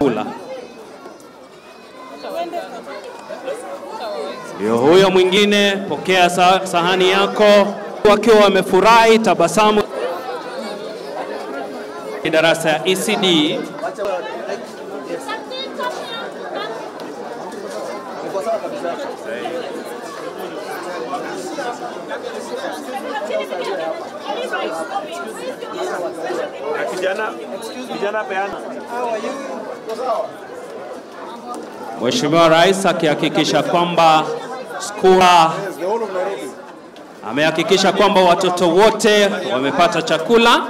kula. Ndio huyo mwingine, pokea sahani yako. Wakiwa wamefurahi, tabasamu. Darasa ya ECD. Mheshimiwa Rais akihakikisha kwamba skula amehakikisha kwamba watoto wote wamepata chakula.